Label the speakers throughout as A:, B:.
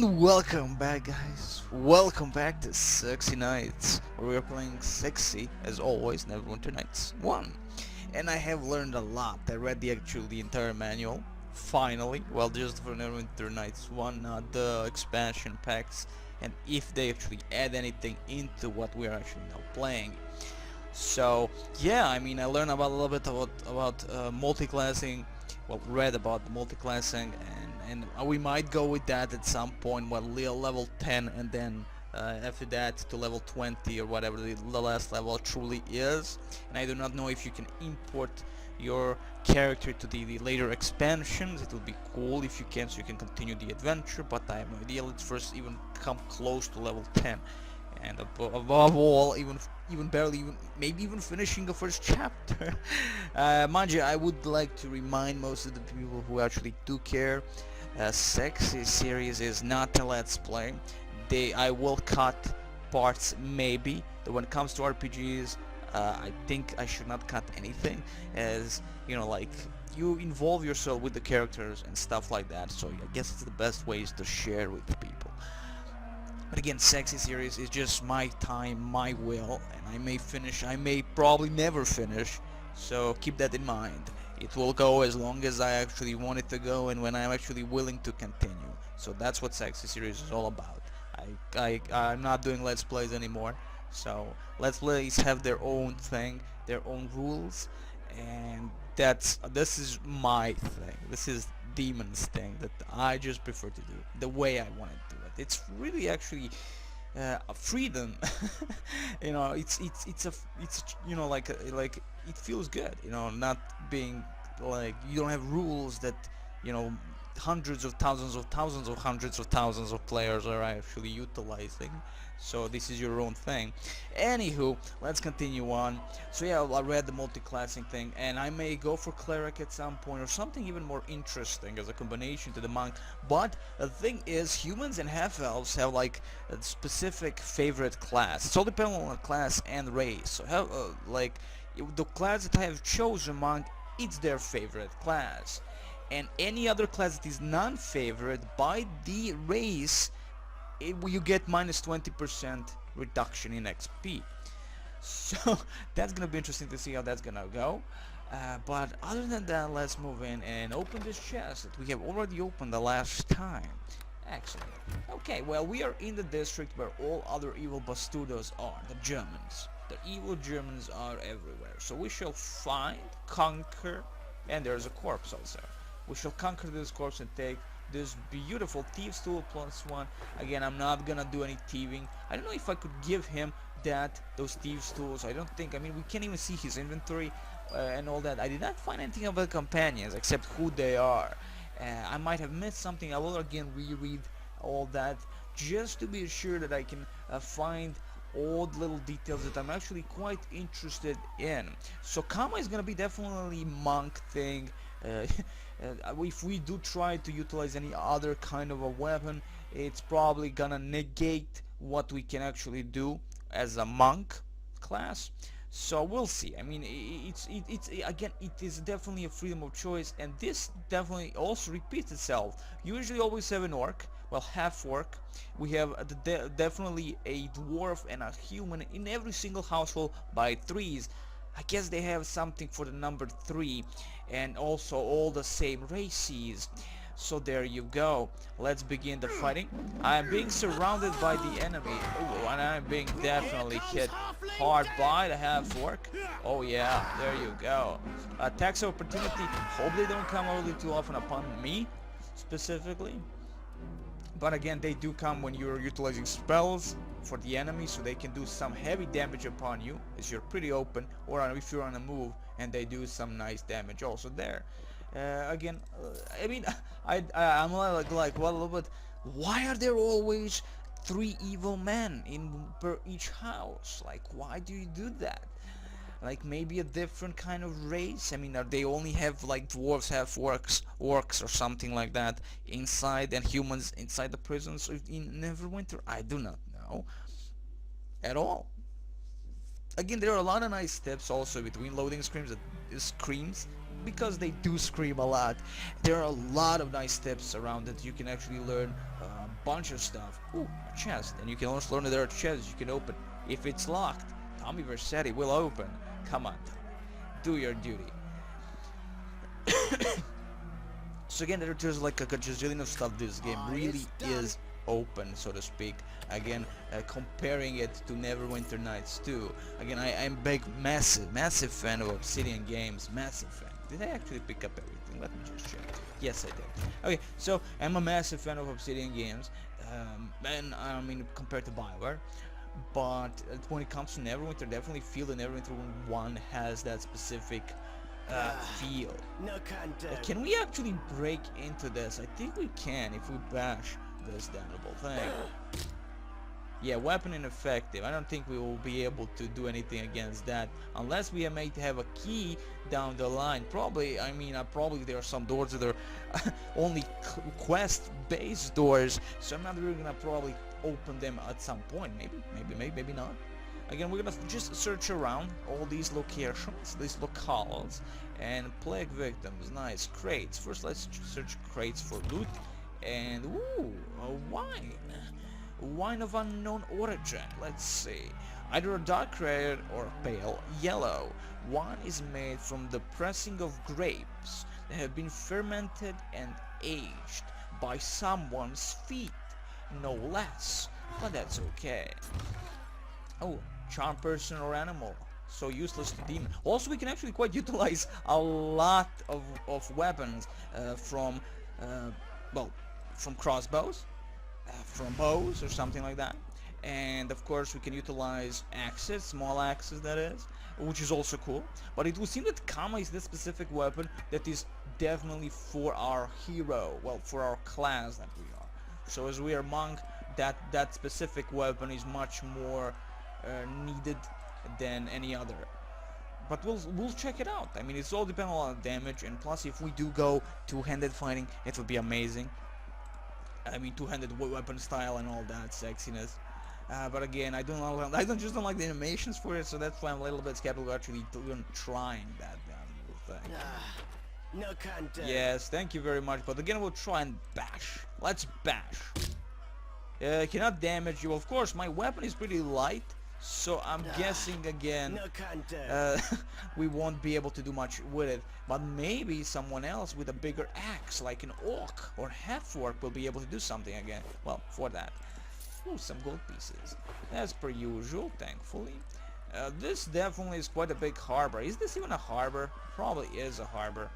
A: And welcome back, guys. Welcome back to Sexy Nights, where we are playing sexy, as always, Neverwinter Nights 1. And I have learned a lot. I read the entire manual, finally. Well, just for Neverwinter Nights 1, not the expansion packs, and if they actually add anything into what we are actually now playing. So, yeah, I mean, I learned about a little bit about multi-classing. Well, read about multi-classing, and we might go with that at some point. Well, level 10, and then after that to level 20 or whatever the last level truly is. And I do not know if you can import your character to the later expansions. It would be cool if you can, so you can continue the adventure, but I have no idea. Let's first even come close to level 10, and above all, even barely, maybe even finishing the first chapter. Mind you, I would like to remind most of the people who actually do care, Sexy series is not a let's play. I will cut parts maybe. When it comes to RPGs, I think I should not cut anything, as you know, like, you involve yourself with the characters and stuff like that. So I guess it's the best ways to share with the people. But again, Sexy series is just my time, my will, and I may probably never finish, so keep that in mind. It will go as long as I actually want it to go, and when I'm actually willing to continue. So that's what Sexy series is all about. I'm not doing Let's Plays anymore, so Let's Plays have their own thing, their own rules, and this is my thing. This is Demon's thing that I just prefer to do the way I want to do it. It's really actually a freedom. You know, it's you know, like it feels good, you know, not being like, you don't have rules that, you know, hundreds of thousands of hundreds of thousands of players are actually utilizing. So this is your own thing. Anywho, let's continue on. So yeah, I read the multi-classing thing, and I may go for cleric at some point, or something even more interesting as a combination to the monk. But the thing is, humans and half-elves have like a specific favorite class. It's all dependent on class and race. So how, like, the class that I have chosen, monk, it's their favorite class. And any other class that is non-favorite by the race, you get minus 20% reduction in XP. So that's gonna be interesting to see how that's gonna go. But other than that, let's move in and open this chest that we have already opened the last time. Excellent. Okay, well, we are in the district where all other evil bastardos are, the Germans. The evil Germans are everywhere. So we shall find, conquer, and there's a corpse also. We shall conquer this corpse and take this beautiful Thieves Tool +1. Again, I'm not gonna do any thieving. I don't know if I could give him those Thieves Tools. I don't think, I mean, we can't even see his inventory and all that. I did not find anything about the companions except who they are. I might have missed something. I will again reread all that just to be sure that I can find all the little details that I'm actually quite interested in. So Kama is gonna be definitely monk thing. If we do try to utilize any other kind of a weapon, it's probably gonna negate what we can actually do as a monk class. So we'll see. I mean, it's again, it is definitely a freedom of choice, and this definitely also repeats itself. You usually always have an orc, well, half orc. We have definitely a dwarf and a human in every single household by threes. I guess they have something for the number 3, and also all the same races. So there you go. Let's begin the fighting. I'm being surrounded by the enemy. Ooh, and I'm being definitely hit hard by the half-orc. Oh yeah, there you go. Attacks of opportunity. Hope they don't come really too often upon me, specifically. But again, they do come when you're utilizing spells for the enemy, so they can do some heavy damage upon you as you're pretty open, or if you're on a move, and they do some nice damage also there. Again, I mean, I'm like, well, but why are there always 3 evil men per each house? Like, why do you do that? Like, maybe a different kind of race? I mean, they only have like dwarves, half orcs or something like that inside, and humans inside the prisons in Neverwinter? I do not know at all. Again, there are a lot of nice steps also between loading screens because they do scream a lot. There are a lot of nice tips around it. You can actually learn a bunch of stuff. Ooh, a chest. And you can also learn that there are chests you can open. If it's locked, Tommy Vercetti will open. Come on, Tommy. Do your duty. So again, there's like a gajillion of stuff. This game really is open, so to speak. Again, comparing it to Neverwinter Nights 2. Again, I'm big, massive fan of Obsidian games. Massive fan. Did I actually pick up everything? Let me just check. Yes, I did. Okay, so I'm a massive fan of Obsidian games, and I mean compared to BioWare. But when it comes to Neverwinter, definitely feel that Neverwinter 1 has that specific feel.
B: No can do.
A: Can we actually break into this? I think we can if we bash this damnable thing. Yeah, weapon ineffective. I don't think we will be able to do anything against that unless we may have a key down the line. Probably, I mean, probably there are some doors that are only quest-based doors, so I'm not really gonna probably open them at some point. Maybe not. Again, we're gonna just search around all these locations, these locales, and plague victims. Nice. Crates. First, let's search crates for loot. And ooh, a wine. Wine of unknown origin. Let's see. Either a dark red or pale yellow. Wine is made from the pressing of grapes that have been fermented and aged by someone's feet, no less. But that's okay. Oh, charm person or animal. So useless to demon. Also, we can actually quite utilize a lot of weapons from crossbows, from bows or something like that. And of course we can utilize axes, small axes that is, which is also cool. But it would seem that Kama is this specific weapon that is definitely for our hero, well, for our class that we are. So as we are monk, that specific weapon is much more needed than any other. But we'll check it out. I mean, it's all dependent on damage, and plus if we do go two-handed fighting, it will be amazing. I mean, two-handed weapon style and all that sexiness. But again, I don't like the animations for it, so that's why I'm a little bit skeptical actually even trying that damn thing.
B: No can do.
A: Yes, thank you very much. But again, we'll try and bash. Let's bash. Cannot damage you. Of course, my weapon is pretty light, so I'm guessing again
B: No can do.
A: we won't be able to do much with it. But maybe someone else with a bigger axe, like an orc or half-orc, will be able to do something again. Well, for that. Ooh, some gold pieces. As per usual, thankfully. This definitely is quite a big harbor. Is this even a harbor? Probably is a harbor.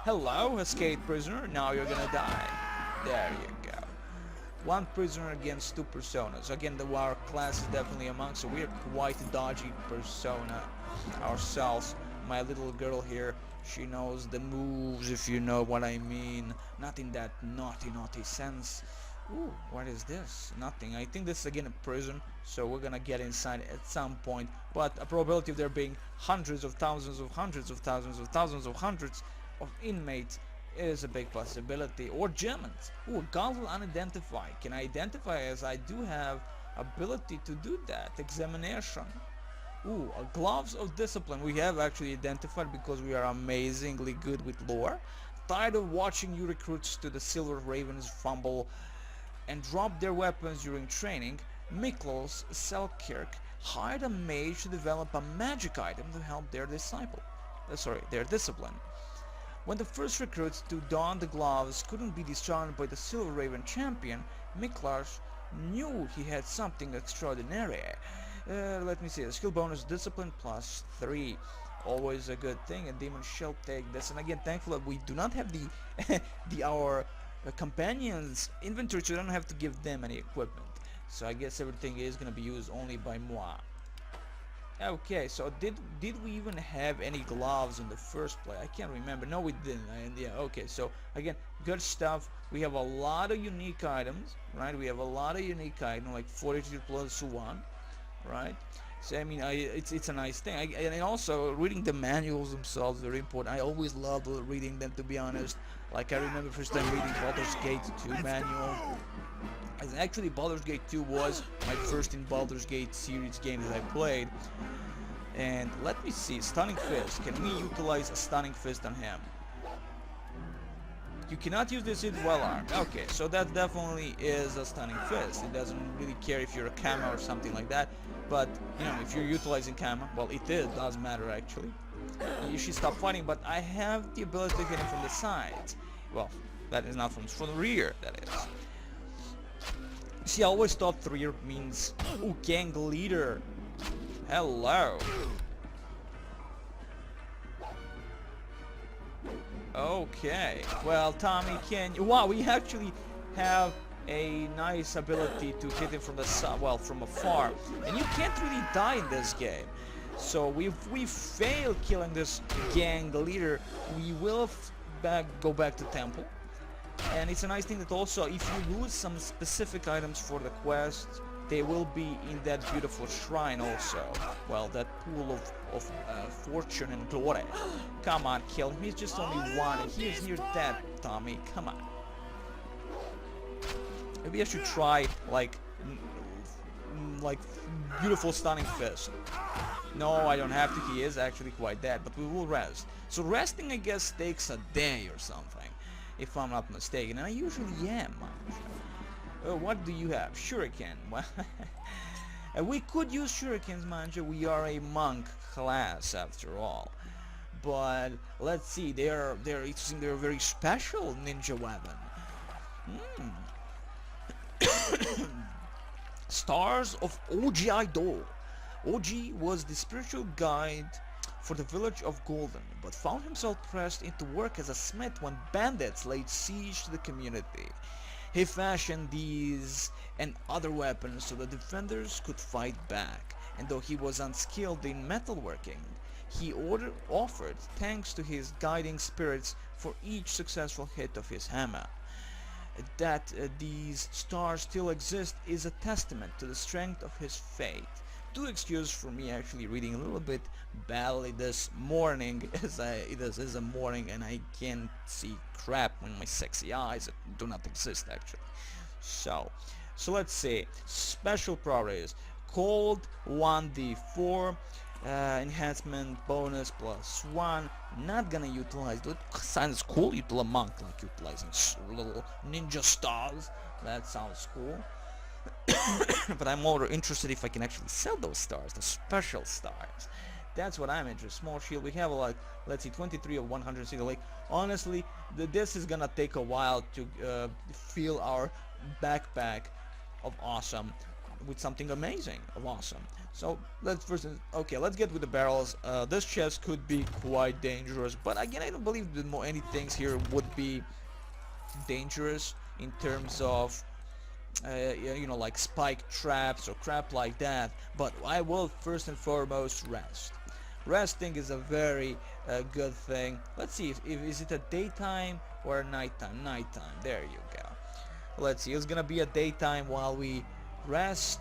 A: Hello, escaped prisoner. Now you're gonna die. There you go. One prisoner against two personas. Again, our class is definitely a monk, so we are quite a dodgy persona ourselves. My little girl here, she knows the moves, if you know what I mean. Not in that naughty sense. Ooh, what is this? Nothing. I think this is again a prison, so we're gonna get inside at some point. But a probability of there being hundreds of thousands of hundreds of thousands of thousands of hundreds of inmates is a big possibility. Or Germans. Ooh, gobble unidentified. Can I identify as I do have ability to do that? Examination. Ooh, gloves of discipline. We have actually identified because we are amazingly good with lore. Tired of watching you recruits to the Silver Ravens fumble and drop their weapons during training, Miklos Selkirk hired a mage to develop a magic item to help their their discipline. When the first recruits to don the gloves couldn't be disarmed by the Silver Raven champion, Miklos knew he had something extraordinary. Let me see, a skill bonus discipline +3. Always a good thing, and demon shall take this. And again, thankfully we do not have our companions inventory, so I don't have to give them any equipment. So I guess everything is gonna be used only by moi. Okay, so did we even have any gloves in the first place? I can't remember. No, we didn't. And yeah, okay, so again, good stuff. We have a lot of unique items, right? We have a lot of unique items, like 42 plus 1, right? So I mean, it's a nice thing. And also reading the manuals themselves very important. I always loved reading them, to be honest. Like I remember first time reading Baldur's Gate 2 manual. And actually, Baldur's Gate 2 was my first in Baldur's Gate series game that I played. And let me see, Stunning Fist. Can we utilize a Stunning Fist on him? You cannot use this while armed. Okay, so that definitely is a Stunning Fist. It doesn't really care if you're a Kama or something like that. But, you know, if you're utilizing Kama, well, doesn't matter actually. You should stop fighting, but I have the ability to hit him from the sides. Well, that is not from the rear, that is. See, I always thought the rear means, ooh, gang leader. Hello. Okay, well, Tommy, wow, we actually have a nice ability to hit him from the side, well, from afar, and you can't really die in this game. So if we fail killing this gang leader, we will go back to temple. And it's a nice thing that also, if you lose some specific items for the quest, they will be in that beautiful shrine also. Well, that pool of fortune and glory. Come on, kill him. He's just only one. He is near dead, Tommy. Come on. Maybe I should try like beautiful Stunning Fist. No, I don't have to. He is actually quite dead, but we will rest. So resting, I guess, takes a day or something, if I'm not mistaken, and I usually am. What do you have? Shuriken. We could use shurikens, manja. We are a monk class after all. But let's see, they're a very special ninja weapon. Stars of Oji-do. Oji was the spiritual guide for the village of Golden, but found himself pressed into work as a smith when bandits laid siege to the community. He fashioned these and other weapons so the defenders could fight back, and though he was unskilled in metalworking, he offered thanks to his guiding spirits for each successful hit of his hammer. That these stars still exist is a testament to the strength of his faith. Do excuse for me actually reading a little bit badly this morning, as it is a morning and I can't see crap in my sexy eyes that do not exist actually. So let's see. Special properties. Cold 1d4 enhancement bonus +1. Not gonna utilize it. Sounds cool. Utilize a monk like utilizing little ninja stars. That sounds cool. But I'm more interested if I can actually sell those stars, the special stars. That's what I'm interested. Small shield. We have like, let's see, 23 of 160. Like honestly, this is gonna take a while to fill our backpack of awesome with something amazing of awesome. So let's let's get with the barrels. This chest could be quite dangerous, but again, I don't believe that any things here would be dangerous in terms of you know, like spike traps or crap like that. But I will first and foremost rest. Resting is a very good thing. Let's see if is it a daytime or a nighttime. Nighttime, there you go. Let's see, it's gonna be a daytime while we rest.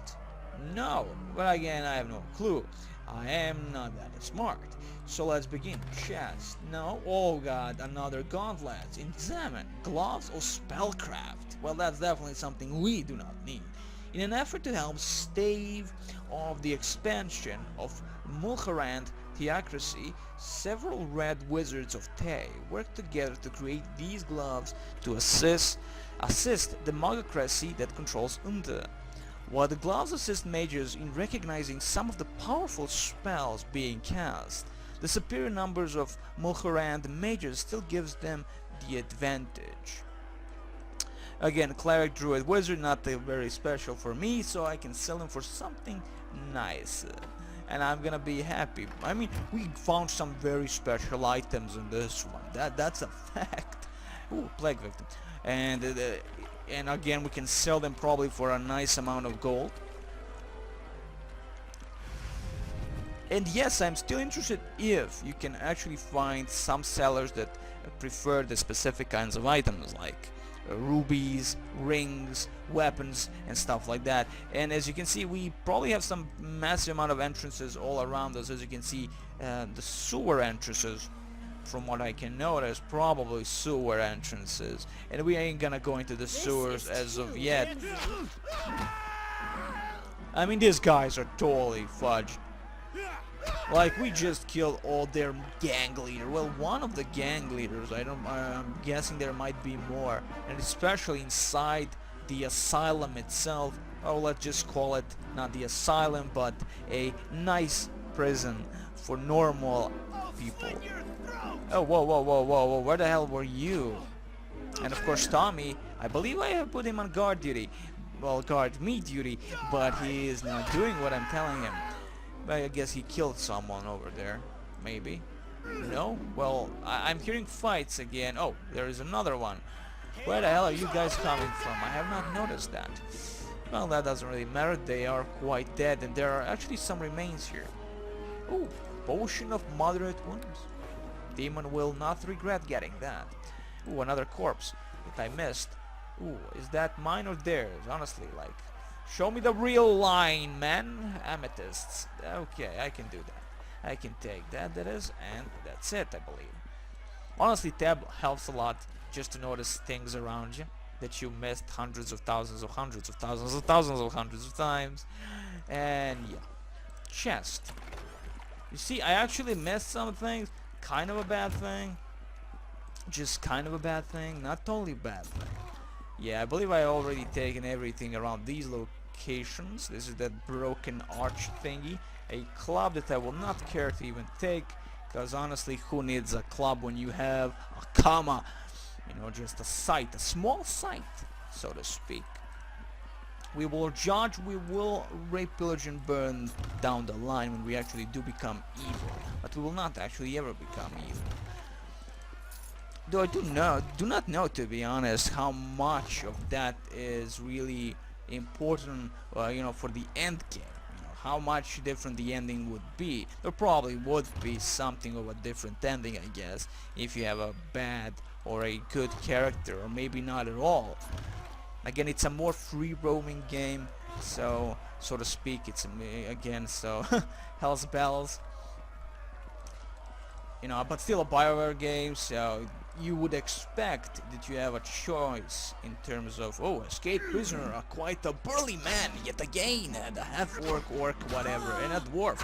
A: No, but again, I have no clue. I am not that smart. So let's begin. Chest. No. Oh god, another gauntlet. Examine. Gloves or spellcraft. Well, that's definitely something we do not need. In an effort to help stave off the expansion of Mulharand theocracy, several red wizards of Tay worked together to create these gloves to assist the magocracy that controls Umda. While the gloves assist mages in recognizing some of the powerful spells being cast, the superior numbers of Mulharand mages still gives them the advantage. Again, cleric, druid, wizard, not very special for me, so I can sell them for something nice. And I'm gonna be happy. I mean, we found some very special items in this one. That's a fact. Ooh, plague victim. And again, we can sell them probably for a nice amount of gold. And yes, I'm still interested if you can actually find some sellers that prefer the specific kinds of items like rubies, rings, weapons, and stuff like that. And as you can see, we probably have some massive amount of entrances all around us. As you can see, the sewer entrances, from what I can notice, probably sewer entrances, and we ain't gonna go into the sewers as of yet. I mean, these guys are totally fudged. Like, we just killed all their gang leader. Well, one of the gang leaders. I'm guessing there might be more, and especially inside the asylum itself. Or let's just call it not the asylum, but a nice prison for normal people. Oh, whoa, whoa, whoa, whoa, whoa! Where the hell were you? And of course, Tommy. I believe I have put him on guard duty. Well, guard me duty, but he is not doing what I'm telling him. But I guess he killed someone over there. Maybe. No? Well, I'm hearing fights again. Oh, there is another one. Where the hell are you guys coming from? I have not noticed that. Well, that doesn't really matter. They are quite dead, and there are actually some remains here. Ooh, potion of moderate wounds. Demon will not regret getting that. Ooh, another corpse that I missed. Ooh, is that mine or theirs? Honestly, like, show me the real line, man. Amethysts. Okay, I can do that. I can take that, that is, and that's it, I believe. Honestly, tab helps a lot just to notice things around you that you missed hundreds of thousands of hundreds of thousands of thousands of hundreds of times. And yeah. Chest. You see, I actually missed some things. Kind of a bad thing. Just kind of a bad thing. Not totally bad thing. Yeah, I believe I already taken everything around these locations. This is that broken arch thingy. A club that I will not care to even take. Because honestly, who needs a club when you have a comma? You know, just a site, a small site, so to speak. We will judge, we will rape, pillage and burn down the line when we actually do become evil. But we will not actually ever become evil. Though I do not know, to be honest, how much of that is really important, you know, for the end game. You know, how much different the ending would be. There probably would be something of a different ending, I guess, if you have a bad or a good character, or maybe not at all. Again, it's a more free roaming game, so to speak. It's again, so hell's bells, you know, but still a BioWare game, so you would expect that you have a choice in terms of, oh, escape prisoner, quite a burly man yet again, and a half-orc, orc, whatever, and a dwarf.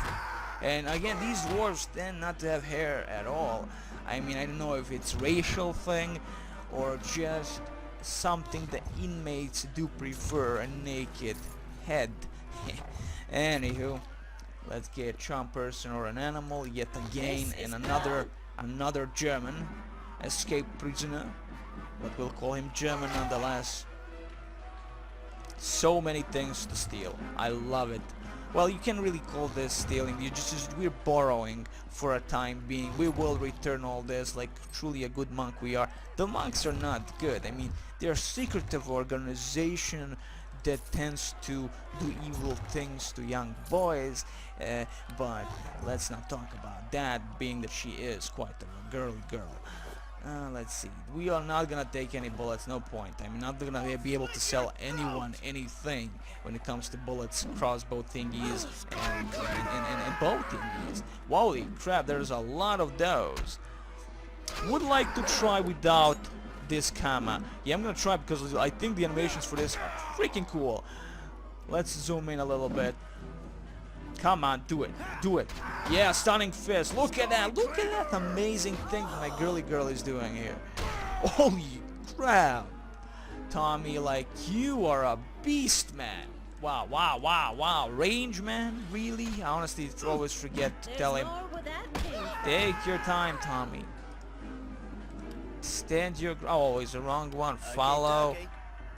A: And again, these dwarves tend not to have hair at all. I mean, I don't know if it's racial thing or just something the inmates do prefer, a naked head. Anywho, let's get a charm person or an animal yet again, and another German escaped prisoner, but we'll call him German nonetheless. So many things to steal. I love it. Well, you can't really call this stealing. We're borrowing for a time being. We will return all this like truly a good monk we are. The monks are not good. I mean, they're a secretive organization that tends to do evil things to young boys. But let's not talk about that, being that she is quite a girly girl. Let's see. We are not gonna take any bullets, no point. I'm not gonna be able to sell anyone anything when it comes to bullets, crossbow thingies, and bow thingies. Holy crap, there's a lot of those. Would like to try without this comma. Yeah, I'm gonna try because I think the animations for this are freaking cool. Let's zoom in a little bit. Come on, do it. Do it. Yeah, stunning fist. Look at that. Look at that amazing thing my girly girl is doing here. Holy crap. Tommy, like, you are a beast, man. Wow, wow, wow, wow. Range, man? Really? I honestly always forget to tell him. Take your time, Tommy. Stand your... Oh, it's the wrong one. Follow.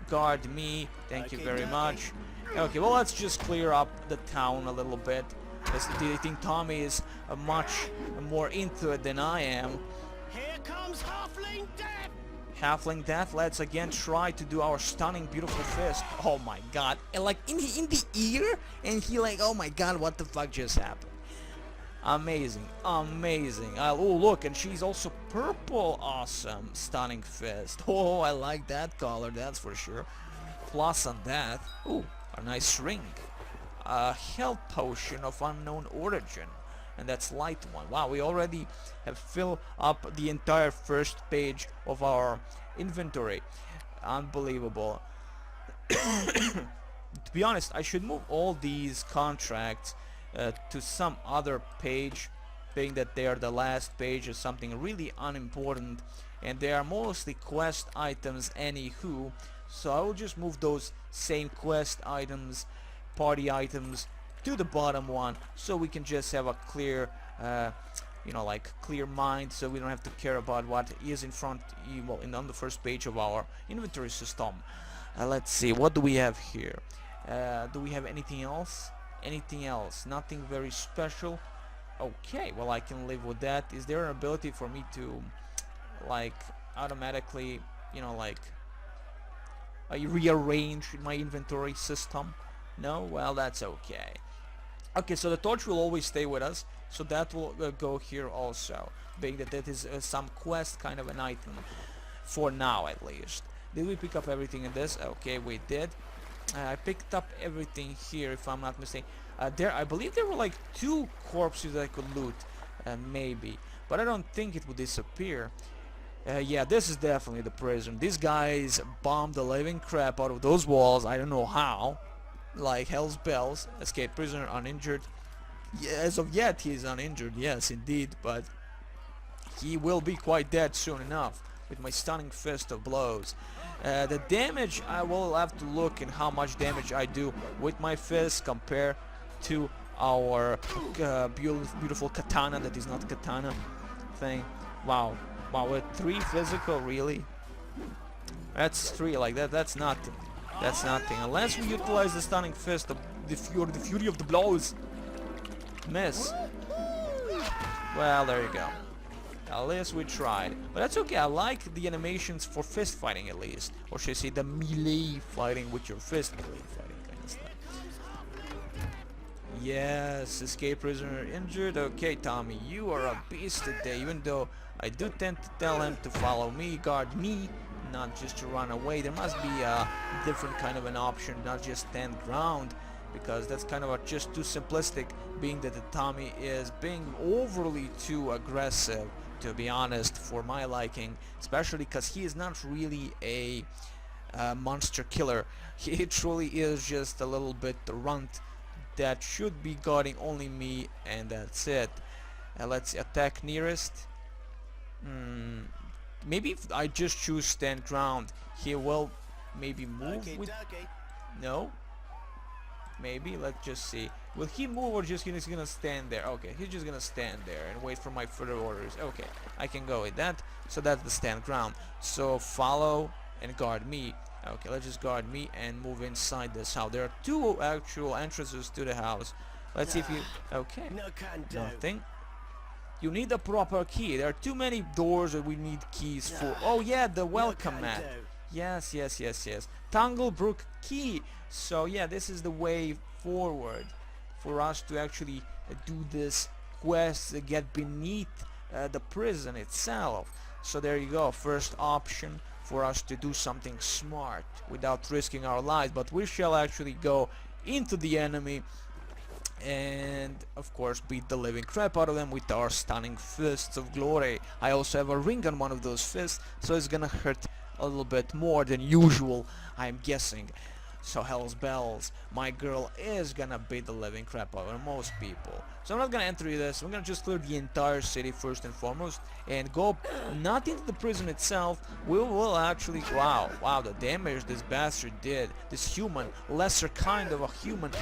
A: Guard me. Thank you very much. Okay, well, let's just clear up the town a little bit. I think Tommy is much more into it than I am.
B: Here comes Halfling Death!
A: Halfling Death, let's again try to do our stunning, beautiful fist. Oh my god. And like in the ear, and he like, oh my god, what the fuck just happened? Amazing, amazing. Oh, look, and she's also purple. Awesome. Stunning fist. Oh, I like that color, that's for sure. Plus on that, ooh, a nice ring. A health potion of unknown origin. And that's light one. Wow, we already have filled up the entire first page of our inventory. Unbelievable. To be honest, I should move all these contracts to some other page, being that they are the last page is something really unimportant, and they are mostly quest items anywho. So I will just move those same quest items, party items, to the bottom one, so we can just have a clear you know, like clear mind, so we don't have to care about what is in front, well, on the first page of our inventory system. Let's see, what do we have here? Do we have anything else? Anything else? Nothing very special. Okay, well, I can live with that. Is there an ability for me to, like, automatically, you know, like, rearrange my inventory system? No? Well, that's okay. Okay, so the torch will always stay with us, so that will go here also, being that that is some quest kind of an item, for now at least. Did we pick up everything in this? Okay, we did. I picked up everything here, if I'm not mistaken. I believe there were like 2 corpses that I could loot, maybe, but I don't think it would disappear. Yeah, this is definitely the prison. These guys bombed the living crap out of those walls. I don't know how. Like hell's bells. Escaped prisoner uninjured. Yeah, as of yet he is uninjured, yes indeed, but he will be quite dead soon enough with my stunning fist of blows. The damage, I will have to look in how much damage I do with my fist compared to our beautiful katana that is not katana thing. Wow, with 3 physical, really? That's 3, like that's nothing. That's nothing, unless we utilize the stunning fist, the fury of the blows. Miss. Well, there you go. At least we tried. But that's okay, I like the animations for fist fighting at least. Or should I say the melee fighting with your fist, melee fighting kind of stuff. Yes, escape prisoner injured. Okay, Tommy, you are a beast today, even though I do tend to tell him to follow me, guard me, not just to run away. There must be a different kind of an option, not just stand ground, because that's kind of just too simplistic, being that the Tommy is being overly too aggressive, to be honest, for my liking, especially because he is not really a monster killer. He truly is just a little bit the runt that should be guarding only me, and that's it. Let's attack nearest. Maybe if I just choose stand ground, he will maybe move with... No? Maybe, let's just see. Will he move or just he's gonna stand there? Okay, he's just gonna stand there and wait for my further orders. Okay, I can go with that. So that's the stand ground. So follow and guard me. Okay, let's just guard me and move inside this house. There are 2 actual entrances to the house. Let's see if you... Okay, nothing. You need a proper key. There are too many doors that we need keys for. Oh yeah, the welcome mat. Yes. Tanglebrook key. So yeah, this is the way forward for us to actually do this quest, get beneath the prison itself. So there you go, first option for us to do something smart without risking our lives. But we shall actually go into the enemy and of course beat the living crap out of them with our stunning fists of glory. I also have a ring on one of those fists, so it's gonna hurt a little bit more than usual, I'm guessing. So hell's bells, my girl is gonna beat the living crap out of most people. So I'm not gonna enter this, we're gonna just clear the entire city first and foremost and go not into the prison itself. We will actually, wow, the damage this bastard did, this human, lesser kind of a human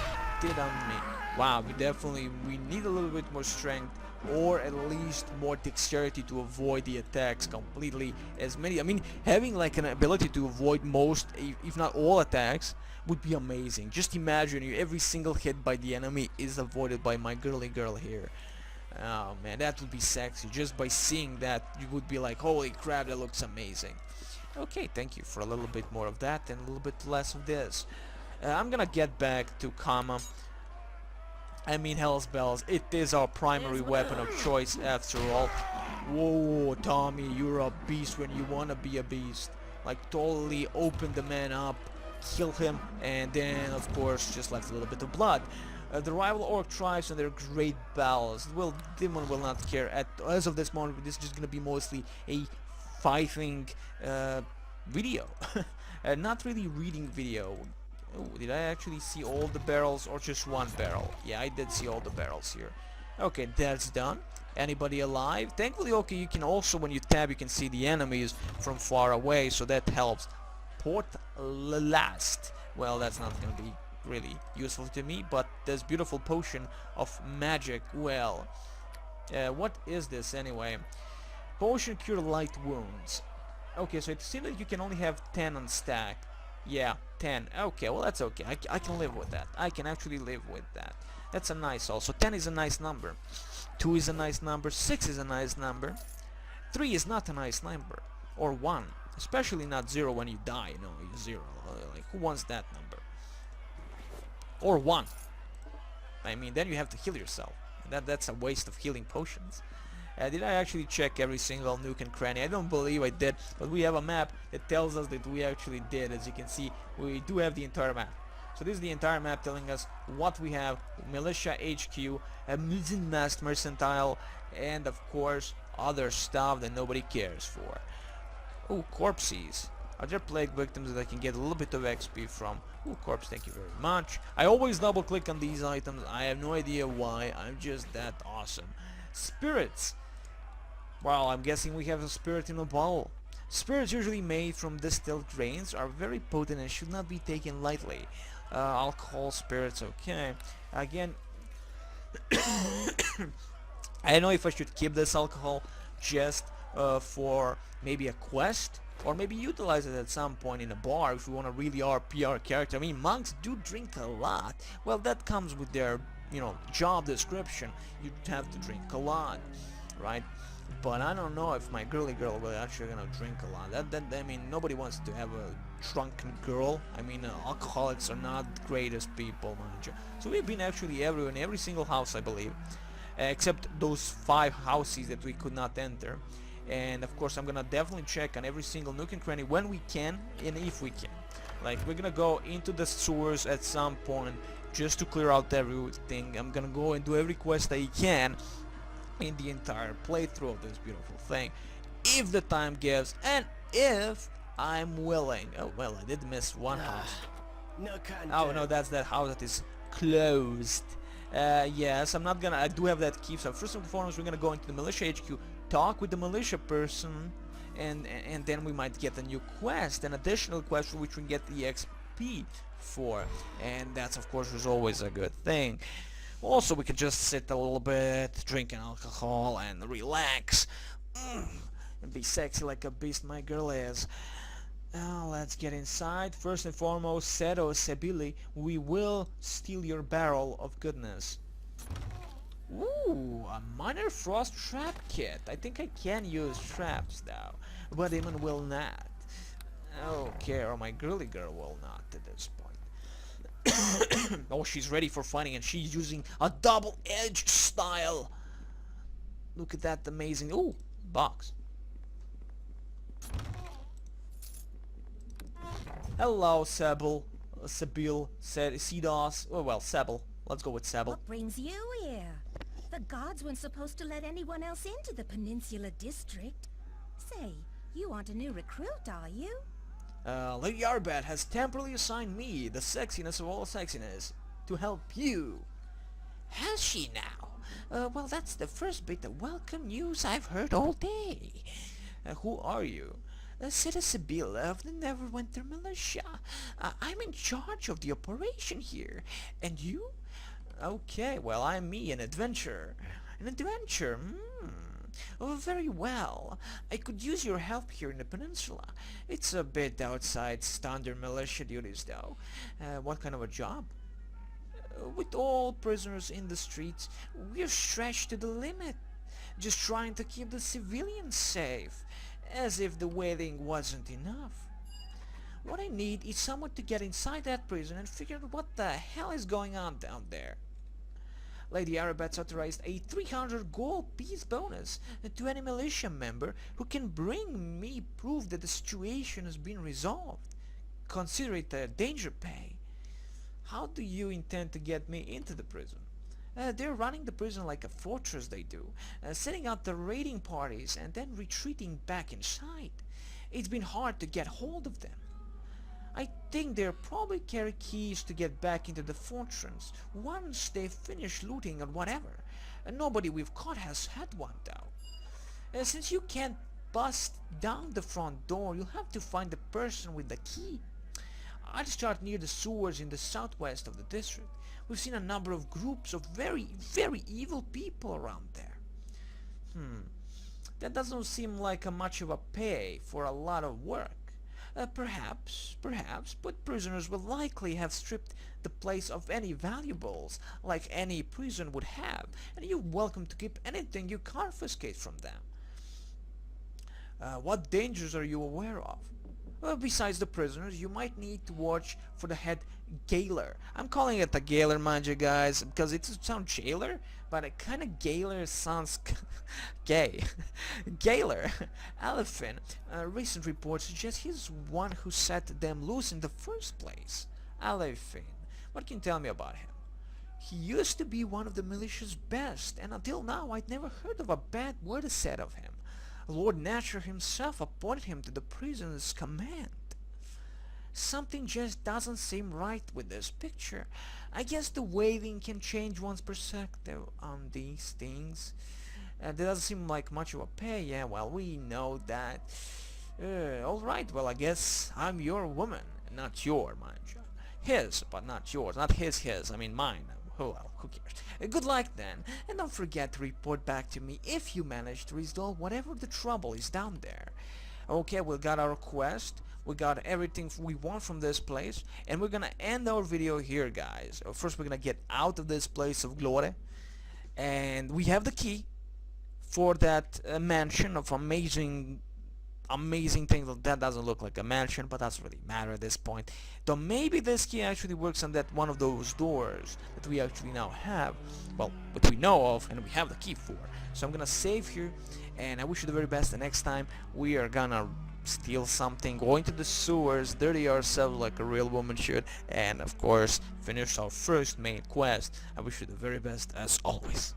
A: did on me. Wow, we need a little bit more strength, or at least more dexterity to avoid the attacks completely. As many, I mean, having like an ability to avoid most, if not all attacks, would be amazing. Just imagine every single hit by the enemy is avoided by my girly girl here. Oh man, that would be sexy. Just by seeing that, you would be like, holy crap, that looks amazing. Okay, thank you for a little bit more of that and a little bit less of this. I'm gonna get back to Kama. I mean, hell's bells, it is our primary weapon of choice after all. Whoa, Tommy, you're a beast when you wanna be a beast. Like, totally open the man up, kill him, and then, of course, just left a little bit of blood. The rival orc tribes and their great battles. Well, Demon will not care. As of this moment, this is just gonna be mostly a fighting video. Not really reading video. Oh, did I actually see all the barrels or just one barrel? Yeah, I did see all the barrels here. Okay, that's done. Anybody alive? Thankfully, okay, you can also, when you tab, you can see the enemies from far away, so that helps. Port last. Well, that's not going to be really useful to me, but this beautiful potion of magic, well, what is this anyway? Potion cure light wounds. Okay, so it seems that you can only have 10 on stack. Yeah, 10. Okay, well that's okay. I can live with that. I can actually live with that. That's a nice also. 10 is a nice number. 2 is a nice number. 6 is a nice number. 3 is not a nice number. Or 1. Especially not 0 when you die. No, you're 0. Like, who wants that number? Or 1. I mean, then you have to heal yourself. That's a waste of healing potions. Did I actually check every single nook and cranny? I don't believe I did, but we have a map that tells us that we actually did. As you can see, we do have the entire map. So this is the entire map telling us what we have: Militia HQ, a Masked Mercantile, and of course other stuff that nobody cares for. Oh, corpses. Are there plague victims that I can get a little bit of XP from? Oh, corpse, thank you very much. I always double click on these items. I have no idea why. I'm just that awesome. Spirits. Well, I'm guessing we have a spirit in a bottle. Spirits usually made from distilled grains are very potent and should not be taken lightly. Alcohol, spirits, okay. Again, I don't know if I should keep this alcohol just for maybe a quest, or maybe utilize it at some point in a bar if we want to really RP character. I mean, monks do drink a lot. Well, that comes with their, you know, job description. You have to drink a lot, right? But I don't know if my girly girl will actually gonna drink a lot. I mean, nobody wants to have a drunken girl. I mean, alcoholics are not the greatest people, mind you. So we've been actually everywhere, in every single house, I believe, except those 5 houses that we could not enter. And of course, I'm gonna definitely check on every single nook and cranny when we can, and if we can. Like, we're gonna go into the sewers at some point just to clear out everything. I'm gonna go and do every quest I can in the entire playthrough of this beautiful thing, if the time gives and if I'm willing. Oh well, I did miss one house.
B: No contact.
A: Oh no, that's that house that is closed. Yes, I'm not gonna. I do have that key. So first and foremost, we're gonna go into the militia HQ, talk with the militia person, and then we might get a new quest, an additional quest for which we can get the XP for, and that's of course is always a good thing. Also, we could just sit a little bit, drinking alcohol, and relax, and be sexy like a beast my girl is. Now, let's get inside. First and foremost, Sedo Sebili, we will steal your barrel of goodness. Ooh, a minor frost trap kit. I think I can use traps now, but Eamon will not. Okay, or my girly girl will not at this point. Oh, she's ready for fighting, and she's using a double-edged style. Look at that amazing... Ooh, box. Hello, Sebil, said Sidos. Oh, well, Sebel. Let's go with Sebel.
C: What brings you here? The gods weren't supposed to let anyone else into the Peninsula District. Say, you aren't a new recruit, are you?
A: Lady Arbat has temporarily assigned me, the sexiness of all sexiness, to help you. Has she now? Well, that's the first bit of welcome news I've heard all day. Who are you? Citizen Bill of the Neverwinter Militia. I'm in charge of the operation here. And you? Okay, well, I'm me, an adventurer. An adventure, Oh, very well. I could use your help here in the peninsula. It's a bit outside standard militia duties, though. What kind of a job? With all prisoners in the streets, we're stretched to the limit. Just trying to keep the civilians safe. As if the waiting wasn't enough. What I need is someone to get inside that prison and figure out what the hell is going on down there. Lady Arabat's authorized a 300 gold piece bonus to any militia member who can bring me proof that the situation has been resolved. Consider it a danger pay. How do you intend to get me into the prison? They're running the prison like a fortress, they do, setting out the raiding parties and then retreating back inside. It's been hard to get hold of them. I think they'll probably carry keys to get back into the fortress once they finish looting or whatever. And nobody we've caught has had one though. Since you can't bust down the front door, you'll have to find the person with the key. I'd start near the sewers in the southwest of the district. We've seen a number of groups of very, very evil people around there. That doesn't seem like much of a pay for a lot of work. Perhaps, but prisoners will likely have stripped the place of any valuables, like any prison would have, and you're welcome to keep anything you confiscate from them. What dangers are you aware of? Well, besides the prisoners, you might need to watch for the head jailer. I'm calling it a jailer, mind you guys, because it sounds jailer, but a kind of jailer sounds gay. Jailer, Elephant. Recent reports suggest he's one who set them loose in the first place. Elephant. What can you tell me about him? He used to be one of the militia's best, and until now I'd never heard of a bad word said of him. Lord Nature himself appointed him to the prison's command. Something just doesn't seem right with this picture. I guess the waving can change one's perspective on these things. That doesn't seem like much of a pay. Yeah, well, we know that. Alright, well, I guess I'm your woman, not your, mind you. His, but not yours. Not his, I mean mine. Oh well, who cares? Good luck then, and don't forget to report back to me if you manage to resolve whatever the trouble is down there. Okay, we got our quest, we got everything we want from this place, and we're gonna end our video here, guys. First we're gonna get out of this place of glory, and we have the key for that mansion of amazing things. That doesn't look like a mansion, but that's really matter at this point. Though maybe this key actually works on that one of those doors that we actually now have, well, that we know of and we have the key for. So I'm gonna save here, and I wish you the very best. The next time we are gonna steal something, go into the sewers, dirty ourselves like a real woman should, and of course finish our first main quest. I wish you the very best as always.